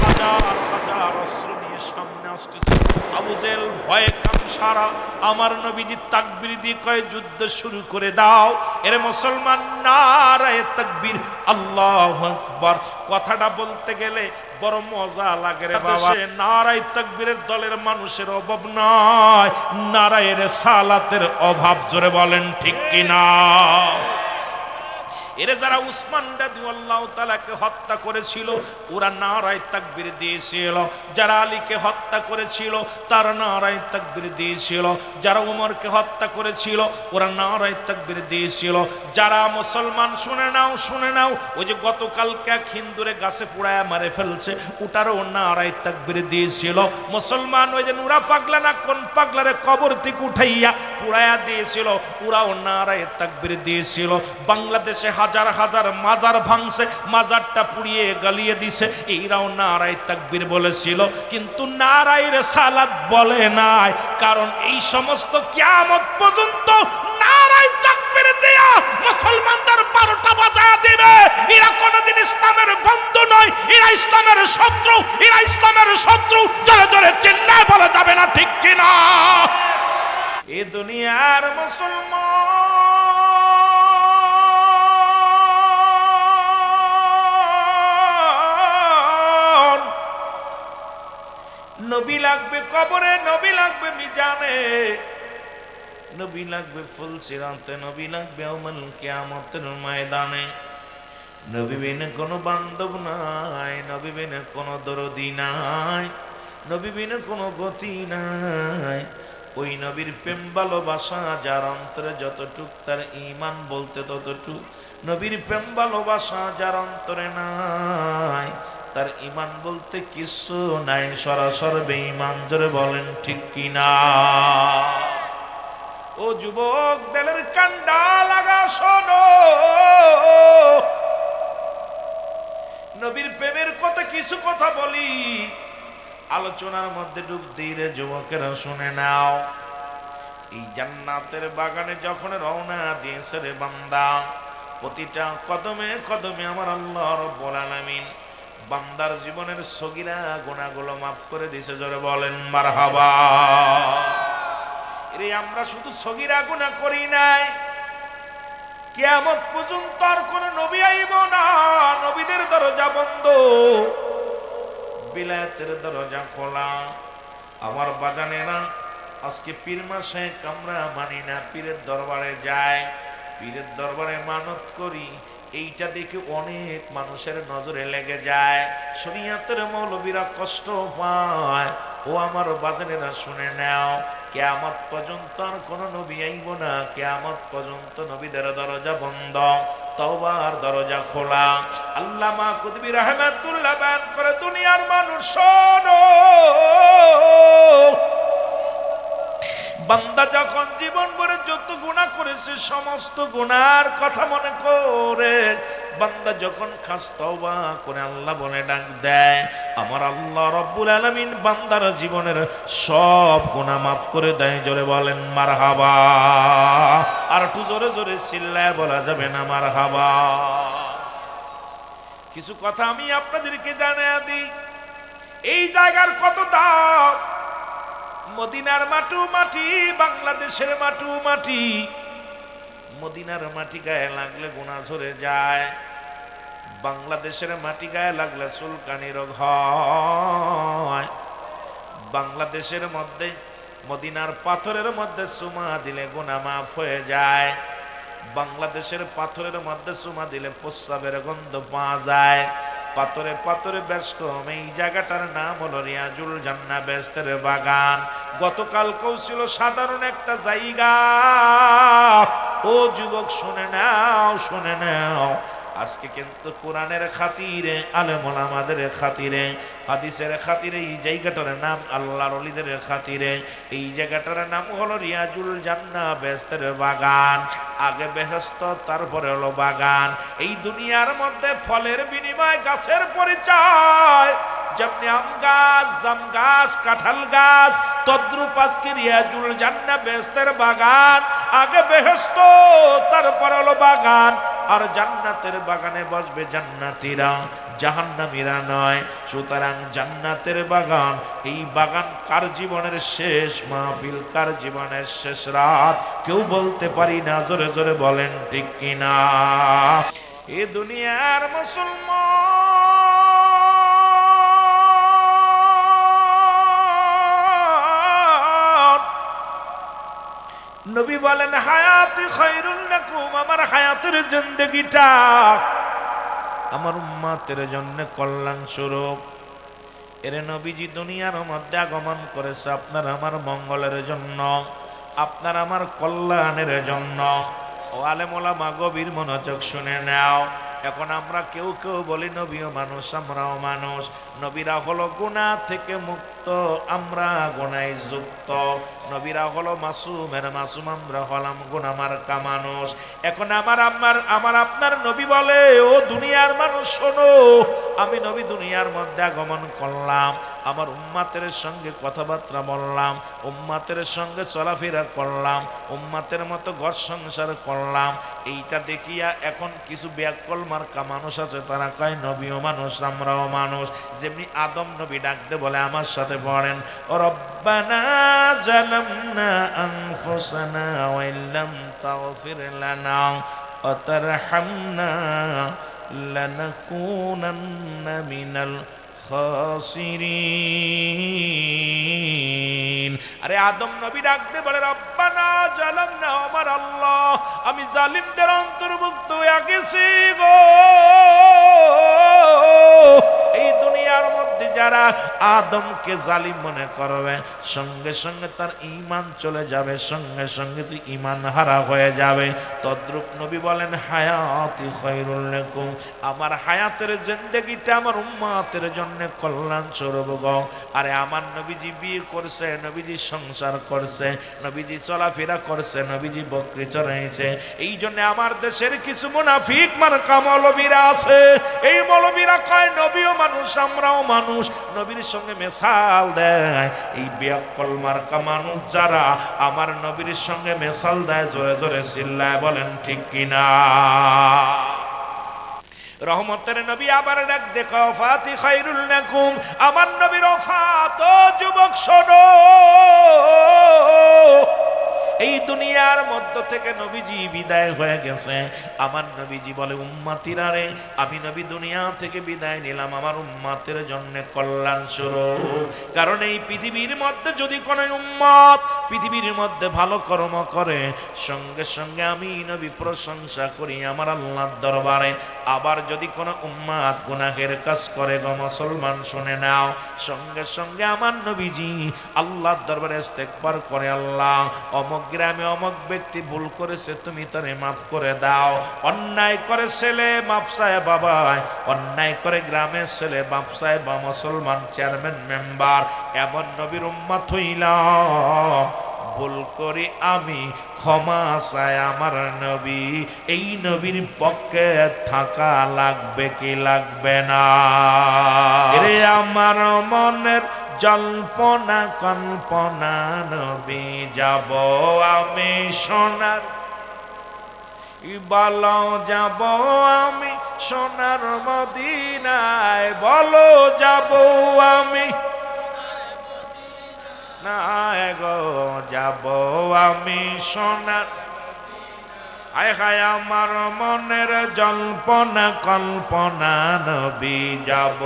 হাজার হাজার অস্ত্র নিয়ে সামনে আসতেছে। আবু জেহেল ভয়ে কামসারা। আমার নবীজি তাকবীর দিয়ে কয়, যুদ্ধ শুরু করে দাও। এর মুসলমান, নারায়ে তাকবীর, আল্লাহু আকবার। কথাটা বলতে গেলে বড় মজা লাগে রে বাবা। নারায়ে তাকবীরের দলের মানুষের অভাব নাই, নারায়ে রিসালাতের অভাব। জোরে বলেন ঠিক কিনা? এরা যারা উসমান রাদিয়াল্লাহু তাআলাকে হত্যা করেছিল ওরা নারায়ে তাকবীর দিয়েছিল, যারা আলীকে হত্যা করেছিল তারা নারায়ে তাকবীর দিয়েছিল, যারা ওমরকে হত্যা করেছিল ওরা নারায়ে তাকবীর দিয়েছিল। যারা মুসলমান, শুনে নাও, শুনে নাও, ওই যে গতকালকে এক হিন্দুরে গাছে পুড়ায়া মারে ফেলছে, ওটারও নারায়ে তাকবীর দিয়েছিল। মুসলমান ওই যে নুরা পাগলা না কোন পাগলারে কবর থেকে উঠাইয়া পুড়ায়া দিয়েছিল, ওরাও নারায়ে তাকবীর দিয়েছিল। বাংলাদেশে হাজার হাজার মাজার ভাঙছে, মাজারটা পুড়িয়ে গালিয়ে দিছে, এইরাও নারায়ে তাকবীর বলেছিল, কিন্তু নারায়ে রিসালাত বলে নাই। কারণ এই সমস্ত কিয়ামত পর্যন্ত নারায়ে তাকবীর দিয়া মুসলমানদের 12টা বাজায়া দিবে। এরা কোনদিন ইসলামের বন্ধু নয়, এরা ইসলামের শত্রু, এরা ইসলামের শত্রু। জোরে জোরে চিল্লায় বলা যাবে না ঠিক কিনা? এ দুনিয়ার মুসলমান, নবী লাগবে কবরে, নবী লাগবে মিজানে, নবী লাগবে ফুলসিরাতে, নবী লাগবে ইয়াউমুল কিয়ামতের ময়দানে। নবী বিনে কোনো বান্ধব নাই, নবী বিনে কোনো দরদি নাই, নবী বিনে কোনো গতি নাই। ওই নবীর প্রেম ভালোবাসা যার অন্তরে যতটুক, তার ঈমান বলতে ততটুক। নবীর প্রেম ভালোবাসা যার অন্তরে নাই, তার ঈমান বলতে কিছু নাই, সরাসরি বেঈমান। জোরে বলেন ঠিক কিনা? ও যুবক, দিলের কান্ডা লাগা শোনো। নবীর প্রেমের কথা কিছু কথা বলি, আলোচনার মধ্যে ডুব দিয়ে যুবকেরা শুনে নাও। এই জান্নাতের বাগানে যখন রওনা দিয়েছে রে বান্দা, প্রতিটা কদমে কদমে আমার আল্লাহ রাব্বুল আলামিন বান্দার জীবনের সগীরা গুনাহগুলো মাফ করে দিয়েছে। জোরে বলেন মারহাবা। রে আমরা শুধু সগীরা গুনাহ করি নাই, কিয়ামত পর্যন্ত আর কোন নবী আইব না, নবীদের দরজা বন্ধ, বিলায়াতের দরজা খোলা। আমার বাজানেরা, আজকে পীর মাসে আমরা মানি না, পীরের দরবারে যায়, পীরের দরবারে মানত করি, এইটা দেখে অনেক মানুষের নজরে লেগে যায়, শরীয়তের মৌলবীরা কষ্ট পায়। ও আমার বাজানেরা শুনে নাও, কিয়ামত পর্যন্ত আর কোন নবী আইব না, কিয়ামত পর্যন্ত নবীদের দরজা বন্ধ, তওবার দরজা খোলা। আল্লামা কুতুবী রাহমাতুল্লাহ বয়ান করে, দুনিয়ার মানুষ শোনো, বান্দা যখন জীবন ভরে যত গুনাহ করেছে সমস্ত গুনার কথা মনে করে বান্দা যখন খাস তওবা করে আল্লাহ বলে ডাক দেয়, আমার আল্লাহ রব্বুল আলামিন বান্দার জীবনের সব গুনাহ মাফ করে দেয়। জোরে বলেন মারহাবা। আর একটু জোরে জোরে চিল্লায় বলা যাবে না মারহাবা। কিছু কথা আমি আপনাদেরকে জানিয়ে দিই, এই জায়গার কত দাম। মদিনার মাটু মাটি, বাংলাদেশের মাটু মাটি। মদিনার মাটি গায়ে লাগলে গুনাহ ঝরে যায়, বাংলাদেশের মাটি গায়ে লাগলে চুলকানি রোগ হয়। বাংলাদেশের মধ্যে মদিনার পাথরের মধ্যে চুমা দিলে গুনাহ মাফ হয়ে যায়, বাংলাদেশের পাথরের মধ্যে চুমা দিলে প্রস্রাবের গন্ধ পাওয়া যায়। পাথরে পাথরে বেশ কম। এই জায়গাটার নাম হলো রিয়াজুল জান্নাহ, বেহেশতের বাগান। গতকালকেও ছিল সাধারণ একটা জায়গা। ও যুবক শুনে নাও, শুনে নাও, আজকে কিন্তু কোরআনের খাতিরে, আলেম ওলামাদের খাতিরে, হাদিসের খাতিরে এই জায়গাটার নাম, আল্লাহর ওলিদের খাতিরে এই জায়গাটার নাম হলো রিয়াজুল জান্নাহ, বেহেশতের বাগান। আগে বেহেশত, তারপরে হলো বাগান। এই দুনিয়ার মধ্যে ফলের বিনিময় গাছের পরিচয়। যেমনি আম গাছ, জাম গাছ, কাঁঠাল গাছ, তদ্রুপ আজকে রিয়াজুল জান্নাহ, বেহেশতের বাগান। আগে বেহেশত, তারপর হলো বাগান। আর জান্নাতের বাগানে বসবে জান্নাতীরা, জাহান্নামীরা নয়। সুতরাং জান্নাতের বাগান, এই বাগান কার জীবনের শেষ মাহফিল, কার জীবনের শেষ রাত কেউ বলতে পারি না। জোরে জোরে বলেন ঠিক কিনা। এ দুনিয়ার মুসলমান, নবী বলেন হায়াতি খায়রুল লাকুম, আমার হায়াতের জিন্দেগিটা আমার উম্মতের জন্য কল্যাণ স্বরূপ। এর নবীজি দুনিয়ার মধ্যে আগমন করেছে আপনার আমার মঙ্গলের জন্য, আপনার আমার কল্যাণের জন্য। ও আলেম ওলামা গভীর মনোযোগ শুনে নাও। এখন আমরা কেউ কেউ বলি নবীও মানুষ, আমরাও মানুষ। নবীরা হলো গুনাহ থেকে মুক্ত, আমরা গুনায় যুক্ত। নবীরা হলো মাসুমের মাসুম, আমরা হলাম গুনাহ মার্কা মানুষ। এখন আমার আপনার নবী বলে, ও দুনিয়ার মানুষ শোনো, আমি নবী দুনিয়ার মধ্যে আগমন করলাম, আমার উম্মাতের সঙ্গে কথাবার্তা বললাম, উম্মাতের সঙ্গে চলাফেরা করলাম, উম্মাতের মতো ঘর সংসার করলাম। এইটা দেখিয়া এখন কিছু ব্যাকল মার্কা মানুষ আছে, তারা কয় নবীও মানুষ, আমরাও মানুষ। যেমনি আদম নবী ডাকতে বলে, আমার সাথে পড়েন, রব্বানা জালামনা আনফুসানা ওয়া ইল্লাম তাগফির লানা ওয়া তারহামনা লানাকুনান্না মিনাল খাসিরিন। আরে আদম নবী ডাকতে বলে, রব্বানা জালামনা, আমার আল্লাহ আমি জালিমদের অন্তর্ভুক্ত হয়ে গেছি গো। এই দুনিয়ার মধ্যে যারা আদমকে জালিম মনে করবে, সঙ্গে সঙ্গে তার ঈমান চলে যাবে, সঙ্গে সঙ্গে তুই ঈমান হারা হয়ে যাবে। তদ্রূপ নবী বলেন হায়াতি খায়রুল লাকুম, আমার হায়াতের জিন্দেগিটা আমার উম্মতের জন্য কল্যাণ স্বরূপ গো। আরে আমার নবীজি বিয়ে করছে, নবীজি সংসার করছে, নবীজি চলাফেরা করছে, নবীজি বকরি চড়াইছে। এই জন্য আমার দেশের কিছু মুনাফিক মার্কা মৌলবীরা আছে। এই মৌলবীরা কয় নবীও মানুষ, আমরাও মানুষ, নবীর সঙ্গে মেশাল দেয়। এই বিয়াক্কল মার্কা মানুষ যারা আমার নবীর সঙ্গে মেশাল দেয়, জোরে জোরে চিল্লায় বলেন ঠিক কিনা। রহমতের নবী আবার ডাক দেখো, ফাতি খায়রুল লাকুম, আমার নবীর ওফাত। ও যুবক শোনো, এই দুনিয়ার মধ্য থেকে নবীজি বিদায় হয়ে গেছে। আমার নবীজি বলে, উম্মতিরা রে, আমি নবী দুনিয়া থেকে বিদায় নিলাম আমার উম্মতের জন্য কল্যাণ স্বরূপ। কারণ এই পৃথিবীর মধ্যে যদি কোনো উম্মত পৃথিবীর মধ্যে ভালো কর্ম করে, সঙ্গে সঙ্গে আমি নবী প্রশংসা করি আমার আল্লাহর দরবারে। আবার যদি কোনো উম্মত গুনাহের কাজ করে, গো মুসলমান শুনে নাও, সঙ্গে সঙ্গে আমার নবীজি আল্লাহর দরবারে ইস্তেগফার করে, আল্লাহ অমুক গ্রামে অমুক ব্যক্তি ভুল করেছে, তুমি তারে মাফ করে দাও। অন্যায় করে ছেলে মাফ চায় বাবা, অন্যায় করে গ্রামের ছেলে মাফ চায় বা মুসলমান চেয়ারম্যান মেম্বার। এমন নবীর উম্মত হইলাম ভুল করি আমি, ক্ষমা চাই আমার নবী। এই নবীর পক্ষে থাকা লাগবে কি লাগবে না? রে আমার মনের জল্পনা কল্পনা, নবী যাব আমি সোনার, বলো যাব আমি সোনার মদিনায়, বলো যাব আমি না গো, যাব আমি সোনার। আয় হায় আমার মনের জল্পনা কল্পনা, নবী যাব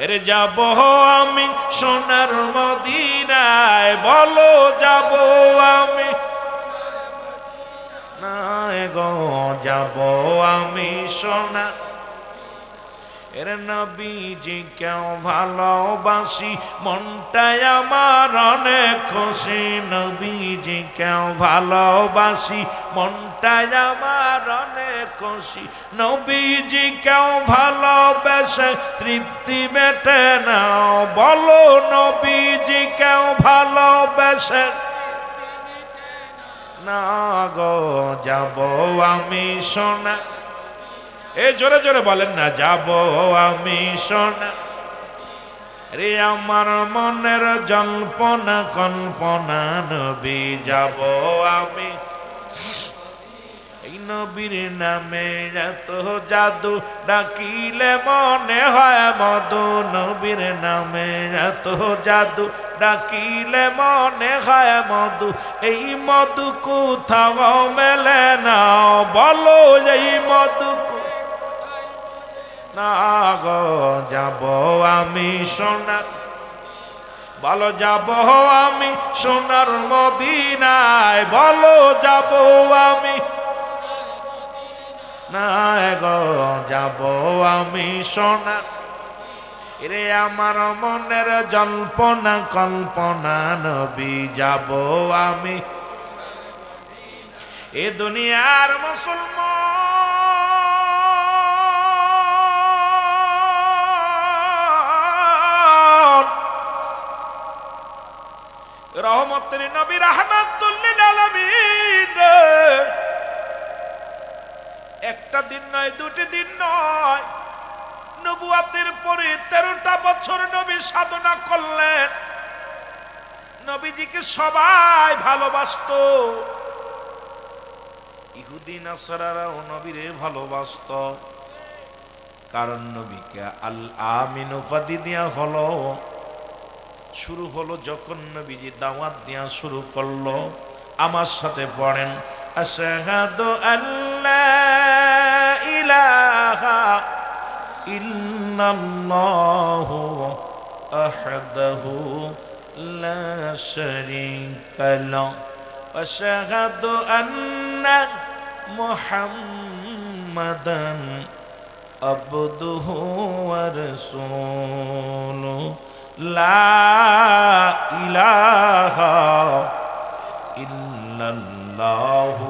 রে, যাব আমি সোনার মদিনায়, বলো যাব আমি না গো, যাব আমি সোনার। এর নবীজি কেউ ভালোবাসি, মনটাই আমার অনেক খুশি। নবীজি কেউ ভালোবাসি, মনটাই আমার অনেক খুশি। নবীজি কেউ ভালোবেসে তৃপ্তি মেটে না, বলো নবীজি কেউ ভালোবেসে না গো, যাব আমি সোনা। এ জোরে জোরে বলেন না, যাব আমি সোনা। রে আমার মনের জল্পনা কল্পনা, নবী যাব আমি। এই নবীর নামে এত জাদু, ডাকিলে মনে হয় মধু। নবীর নামে এত জাদু, ডাকিলে মনে হয় মধু। এই মধু কোথাও মেলে না, বলো এই মধু না গো, যাব আমি সোনার, বলো যাব আমি সোনার মদিনায়, বলো যাব আমি না গো, যাব আমি সোনার। রে আমার মনের জল্পনা কল্পনা, নবী যাব আমি। এ দুনিয়ার মুসলমান, রহমতের নবী রাহমাতুল লিল আলামিন, একটা দিন নয়, দুটি দিন নয়, নবুয়াতের পরে 13টা বছর নবী সাধনা করলেন। নবীজিকে সবাই ভালোবাসতো, ইহুদি নাসারারাও নবীরে ভালোবাসত। কারণ নবীকে আল আমিন উপাধি দেয়া হলো। শুরু হলো যখন নবীজি দাওয়াত দেয়া শুরু করলো। আমার সাথে পড়েন, আশহাদু আল্লা ইলাহা ইল্লাল্লাহু আহদাহু লা শারীকা লাহু, আশহাদু আন্না মুহাম্মাদান আবদুহু ওয়া রাসূলুহু, লা ইলাহা ইল্লাল্লাহু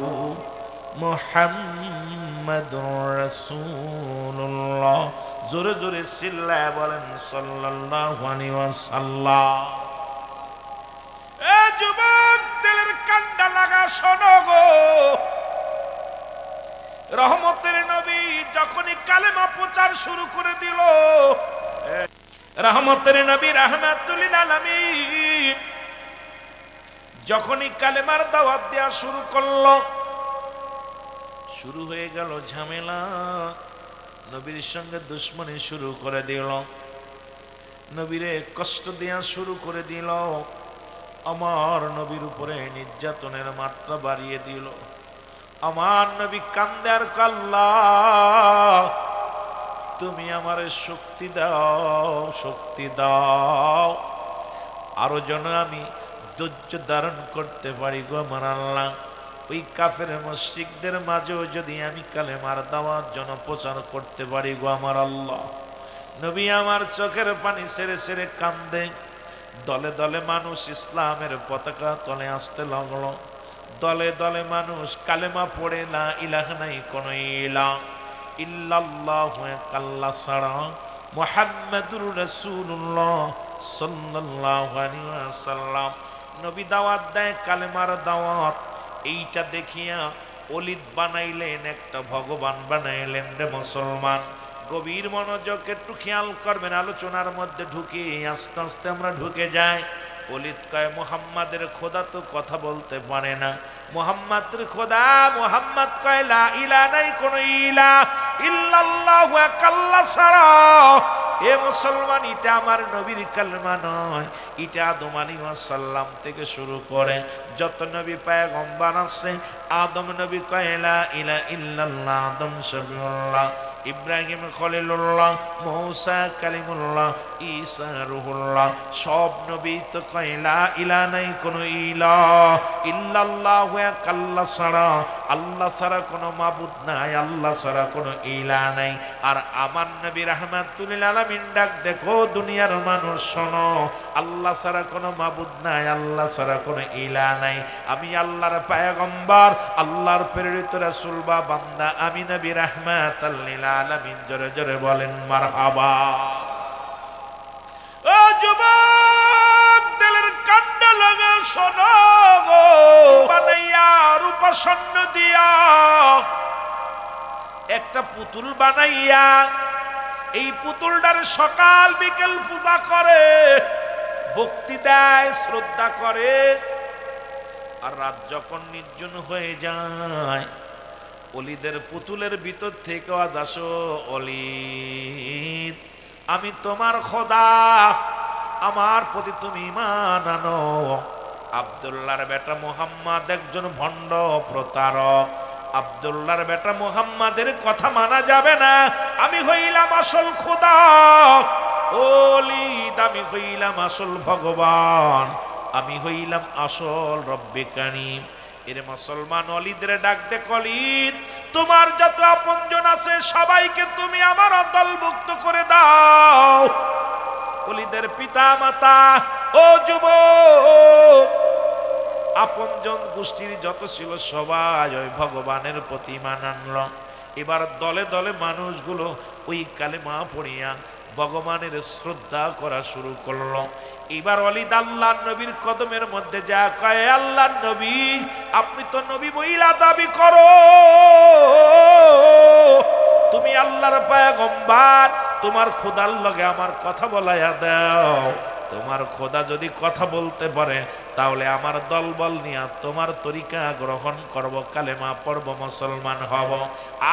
মুহাম্মাদুর রাসূলুল্লাহ। জোরে জোরে চিল্লায় বলেন সাল্লাল্লাহু আলাইহি ওয়াসাল্লাম। এ যুবক, দিলের কান্ডা লাগা শোনো গো। রহমতের নবী যখনই কালেমা প্রচার শুরু করে দিল, রহমতের নবী রাহমাতুল লিল আলামিন যখনই কালেমার দাওয়াত দেয়া শুরু করলো, শুরু হয়ে গেল ঝামেলা। নবীর সঙ্গে দুশ্মনী শুরু করে দিল, নবীরে কষ্ট দেয়া শুরু করে দিল, আমার নবীর উপরে নির্যাতনের মাত্রা বাড়িয়ে দিল। আমার নবী কান্দে আর কাল্লা, তুমি আমার শক্তি দাও, শক্তি দাও, আরো যেন আমি ধৈর্য ধারণ করতে পারি গো আমার আল্লাহ। ওই কাফের মুশরিকদের মাঝেও যদি আমি কালেমার দাওয়াত যেন প্রচার করতে পারি গো আমার আল্লাহ। নবী আমার চোখের পানি ছেড়ে ছেড়ে কান্দে। দলে দলে মানুষ ইসলামের পতাকা তলে আসতে লাগলো, দলে দলে মানুষ কালেমা পড়ে না ইলাহা নাই কোন ইলাহ ইল্লাল্লাহু, আল্লাহ ছাড়া, মুহাম্মাদুর রাসূলুল্লাহ সাল্লাল্লাহু আলাইহি ওয়াসাল্লাম। নবী দাওয়াত দেয় কালেমার দাওয়াত, এইটা দেখিয়া অলিদ বানাইলেন, একটা ভগবান বানাইলেন রে মুসলমান। গভীর মনোযোগ একটু খেয়াল করবেন, আলোচনার মধ্যে ঢুকে আস্তে আস্তে আমরা ঢুকে যাই। অলিদ কয় মুহাম্মাদের খোদা তো কথা বলতে পারে না। মুহাম্মাদের খোদা, মুহাম্মদ কয় লা ইলাহা, নাই কোন ইলাহ ইল্লাল্লাহু, এক আল্লাহ ছাড়া। এ মুসলমান, এটা আমার নবীর কালেমা নয়, এটা আদম আলাইহিস সালাম থেকে শুরু করে যত নবী পয়গম্বর আছে, আদম নবী কয় লা ইলাহা ইল্লাল্লাহ, আদম শফিউল্লাহ, ইব্রাহিম খলিলুল্লাহ, মূসা কালিমুল্লাহ, ঈসা রূহুল্লাহ, সব নবী তো কয় লা ইলাহা, নাই কোন ইলাহ ইল্লাল্লাহ, এক আল্লাহ ছাড়া, আল্লাহ ছাড়া কোনো মাবুদ নাই, আল্লাহ ছাড়া কোনো ইলাহ নাই। আর আমার নবী রাহমাতুল লিল আলামিন ডাক দেখো দুনিয়ার মানুষ শোনো, আল্লাহ ছাড়া কোনো মাবুদ নাই, আল্লাহ ছাড়া কোনো ইলাহ নাই। আমি আল্লাহর পয়গম্বর, আল্লাহর প্রেরিত রাসূল বা বান্দা, আমি নবী রাহমাতুল লিল আলামিন। জোরে জোরে বলেন মারহাবা। ও যুবক, দিলের কান্ডা লাগা শোনো গো, বানাইয়া রূপা স্বর্ণ দিয়া একটা পুতুল বানাইয়া, এই পুতুলটার সকাল বিকেল পূজা করে, ভক্তি দেয়, শ্রদ্ধা করে। আর রাত যখন নির্জন হয়ে যায়, অলিদের পুতুলের ভিতর থেকে আওয়াজ আসো, অলিদ আমি তোমার খোদা, আমার প্রতি তুমি ঈমান আনো। আব্দুল্লাহর বেটা মুহাম্মদ একজন ভণ্ড প্রতারক, আব্দুল্লাহর বেটা মুহাম্মাদের কথা মানা যাবে না। আমি হইলাম আসল খোদা, অলিদ আমি হইলাম আসল ভগবান, আমি হইলাম আসল রব্বে কারীম। এর মুসলমান, অলিদের ডাক দে, অলিদ তোমার যত আপনজন আছে সবাইকে তুমি আমার দলভুক্ত করে দাও। অলিদের পিতা মাতা, ও যুবক, আপনজন গোষ্ঠীর যত ছিল সবাই ওই ভগবানের প্রতি ঈমান আনল। এবার দলে দলে মানুষগুলো ওই কালেমা পড়িয়া ভগবানের শ্রদ্ধা করা শুরু করলো। এবার অলিদ আল্লাহর নবীর কদমের মধ্যে যা কয়, আল্লাহর নবী আপনি তো নবী বইলা দাবি করো, তুমি আল্লাহর পয়গম্বর, তোমার খোদার লগে আমার কথা বলাইয়া দাও। তোমার খোদা যদি কথা বলতে পারে তাহলে আমার দলবল নিয়ে তোমার তরিকা গ্রহণ করব, কালেমা পড়ব, মুসলমান হব।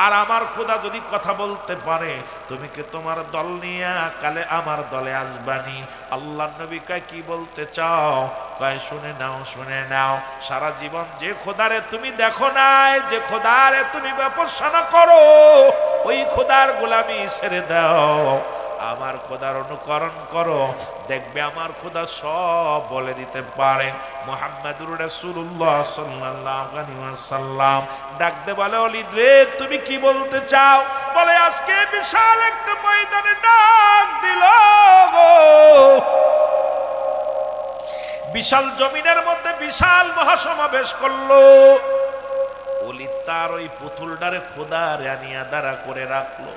আর আমার খোদা যদি কথা বলতে পারে তুমি কি তোমার দল নিয়ে কালে আমার দলে আসবানি? আল্লাহর নবী কয় কি বলতে চাও? কয় শুনে নাও, শুনে নাও। সারা জীবন যে খোদারে তুমি দেখো নাই, যে খোদারে তুমি উপাসনা করো, ওই খোদার গোলামি ছেড়ে দাও, আমার খোদার অনুকরণ করো, দেখবে আমার খোদা সব বলে দিতে পারে। মুহাম্মাদুর রাসূলুল্লাহ সাল্লাল্লাহু আলাইহি ওয়াসাল্লাম ডাক দে বলে, অলিদ রে তুমি কি বলতে চাও? বলে আজকে বিশাল একটা ময়দানে ডাক দিল গো, বিশাল জমিনের মধ্যে বিশাল মহাসমাবেশ করলো। অলিদ তার ওই পুতুলটারে খোদারে আনিয়া দাঁড়া করে রাখলো,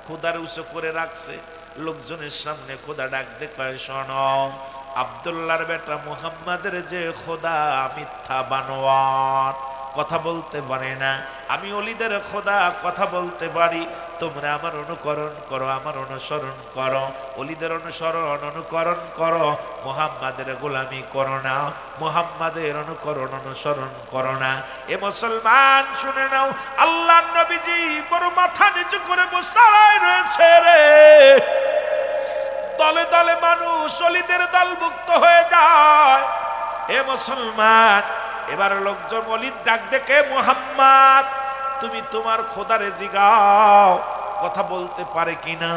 খোদার উঁচু করে রাখছে। লোকজনের সামনে খোদা ডাক দে কয়, শোনো, আব্দুল্লাহর বেটা মুহাম্মাদের যে খোদা মিথ্যা বানোয়ার, কথা বলতে পারে না। আমি অলিদের খোদা কথা বলতে পারি, তোমরা আমার অনুকরণ করো, আমার অনুসরণ করো, অলিদের অনুসরণ অনুকরণ করো, মুহাম্মাদের গোলামি করো না, মুহাম্মাদের অনুকরণ অনুসরণ করো না। এ মুসলমান শুনে নাও, আল্লাহর নবীজি বড় মাথা নিচু করে বসে রয়েছে রে। দলে দলে মানুষ অলিদের দলভুক্ত হয়ে যায়। এ মুসলমান, এবার লোকজন অলিদ ডাক দেখে, মুহাম্মদ তুমি তোমার খোদারে জিগাও কথা বলতে পারে কিনা।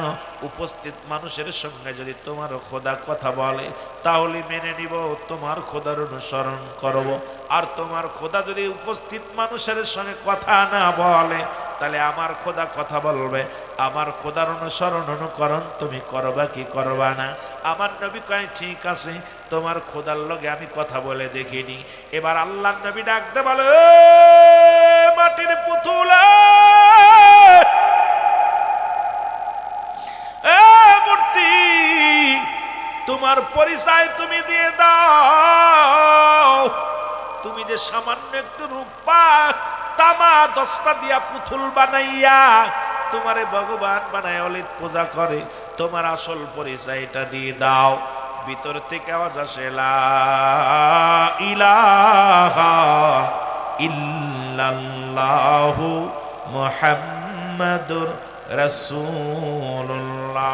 উপস্থিত মানুষের সঙ্গে যদি তোমার খোদা কথা বলে তাহলে মেনে নিব, তোমার খোদার অনুসরণ করব। আর তোমার খোদা যদি উপস্থিত মানুষের সঙ্গে কথা না বলে তাহলে আমার খোদা কথা বলবে, আমার খোদার অনুসরণ অনুকরণ তুমি করবা কি করবা না? আমার নবী কয় ঠিক আছে, তোমার খোদার লগে আমি কথা বলে দেখিনি। এবার আল্লাহর নবী ডাকতে বলে, মাটির পুতুলা, মূর্তি, তোমার পরিচয় তুমি দিয়ে দাও। তুমি যে সামান্য একটু রূপা তামা 10টা দিয়া পুতুল বানাইয়া তোমারে ভগবান বানায় অলিত পূজা করে, তোমার আসল পরিচয়টা দিয়ে দাও। ভিতর থেকে আওয়াজ আসে লা ইলাহা ইল্লাল্লাহু মুহাম্মাদুর রাসূলুল্লাহ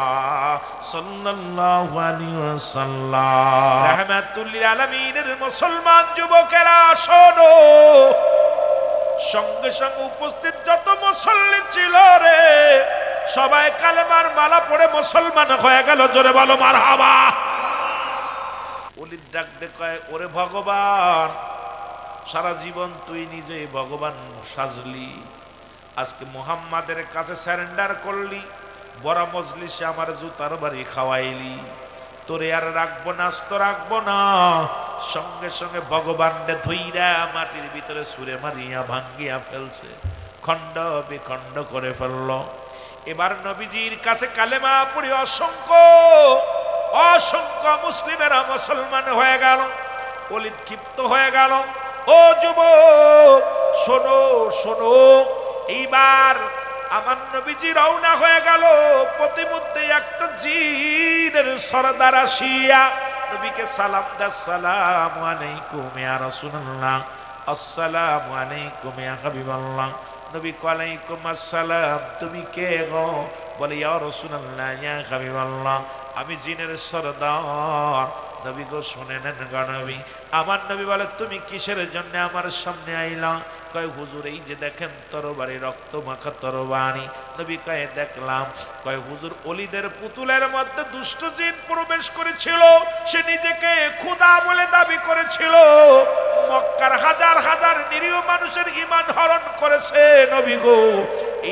সাল্লাল্লাহু আলাইহি ওয়াসাল্লাম। রাহমাতুল লিল আলামিনের মুসলমান যুবকেরা শোনো, সঙ্গে সঙ্গে উপস্থিত যত মুসল্লি ছিল রে সবাই কালেমার মালা পড়ে মুসলমান হয়ে গেল। জোরে বলো মারহাবা। ওলিদ ডাক দে কয়, ওরে ভগবান, সারা জীবন তুই নিজেই ভগবান সাজলি, আজকে মুহাম্মাদের কাছে সারেন্ডার করলি, বড় মজলিসে আমার জুতার বাড়ি খাওয়াইলি, তোরে আর রাখবো না, আস্ত রাখবো না। সঙ্গে সঙ্গে ভগবানকে ধইরা মাটির ভিতরে সুরে মারিয়া ভাঙ্গিয়া ফেলছে, খণ্ড বিখণ্ড করে ফেলল। এবার নবীজির কাছে কালেমা পড়ি অসংখ্য অসংখ্য মুসলিমেরা মুসলমান হয়ে গেল। ওলিদ ক্ষিপ্ত হয়ে গেল। ও যুবক শোনো শোনো, এইবার আমার নবীজি রওনা হয়ে গেল। প্রতিমধ্যে একটা জিনের সরদার আসিয়া নবীকে সালাম দা, আসসালামু আলাইকুম ইয়া রাসূলুল্লাহ, আসসালামু আলাইকুম ইয়া হাবিবাল্লাহ। নবী ওয়ালাইকুম আসসালাম, তুমি কে গো? বলে ইয়া রাসূলুল্লাহ ইয়া হাবিবাল্লাহ, আমি জিনের সরদার। নবী গো শুনে নেন গো নবী। আমার নবী বলে, তুমি কিসের জন্য আমার সামনে আইলা? কয় হুজুর এই যে দেখেন তরবারি, রক্ত মাখা তরবারি। নবী কয়ে দেখলাম। কয় হুজুর ওলিদের পুতুলের মধ্যে দুষ্ট জিন প্রবেশ করেছিল, সে নিজেকে খোদা বলে দাবি করেছিল, মক্কার হাজার হাজার নিরীহ মানুষের ঈমান হরণ করেছে। নবী গো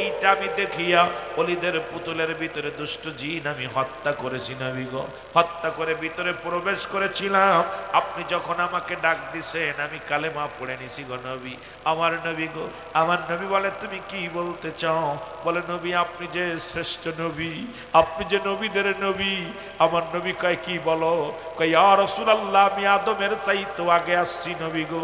এইটা আমি দেখিয়া ওলিদের পুতুলের ভিতরে দুষ্ট জিন আমি হত্যা করেছি। নবী গো হত্যা করে ভিতরে প্রবেশ করেছিলাম, আপনি যখন আমাকে ডাক দিছেন আমি কালেমা পড়ে নিছি গো নবী। আমার নবী গো, আমার নবী বলে, তুমি কি বলতে চাও? বলে নবী আপনি যে শ্রেষ্ঠ নবী, আপনি যে নবীদের নবী। আমার নবী কয় কি বলো? কয় ইয়া রাসূলুল্লাহ, আমি আদমের চাইতে আগে আসছি নবী গো।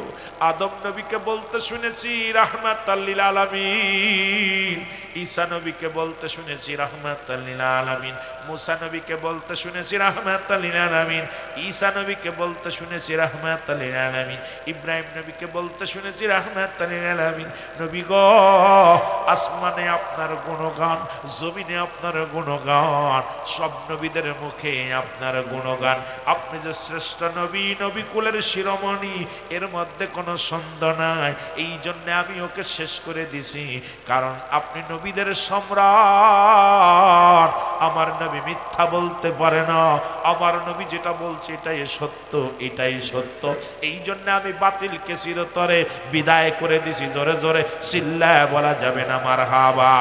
আদম নবীকে বলতে শুনেছি রাহমাতাল লিল আলামিন, ঈসা নবীকে বলতে শুনেছি রাহমাতাল লিল আলামিন, মুসা নবীকে বলতে শুনেছি রাহমাতাল লিল আলামিন, ঈসা নবীকে বলতে শুনেছি রাহমাতাল লিল আলামিন, ইব্রাহিম নবীকে বলতে শুনেছি রাহমাতাল লিল আলামিন। নবী গো আসমানে আপনার গুণগান, জমিনে আপনার গুণগান, সব নবীদের মুখে আপনার গুণগান। আপনি যে শ্রেষ্ঠ নবী, নবী কুলের শিরোমণি, এর মধ্যে কোনো সন্দেহ নাই। এই জন্য আমি ওকে শেষ করে দিছি, কারণ আপনি নবীদের সম্রাট। আমার নবী মিথ্যা বলতে পারে না, আমার নবী যেটা বলছে এটাই সত্য, এটাই সত্য। এই জন্য আমি বাতিলকে চিরতরে বিদায় করে দিছি। জোরে জোরে চিল্লায় বলা যাবে না মারহাবা।